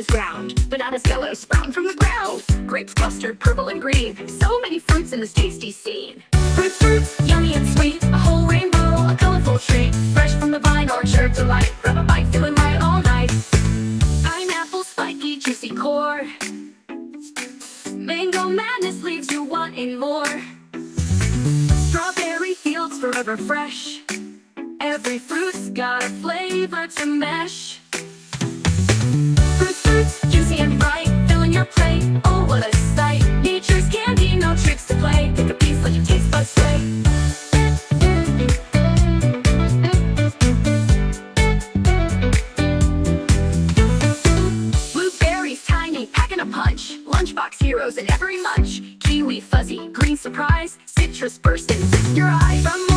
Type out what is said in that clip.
is ground. Bananas yellow, sprouting from the ground. Grapes clustered, purple and green. So many fruits in this tasty scene. Fruits, yummy and sweet. A whole rainbow, a colorful treat. Fresh from the vine, orchard delight. Grab a bite, feeling right all night. Pineapple, spiky, juicy core. Mango madness leaves you wanting more. Strawberry fields forever fresh. Every fruit's got a flavor to mesh. Fruits, juicy and bright, filling your plate. Oh, what a sight! Nature's candy, no tricks to play. Pick a piece, let your taste buds sway. Blueberries, tiny, packing a punch. Lunchbox heroes in every munch. Kiwi, fuzzy, green surprise. Citrus bursting, your eye from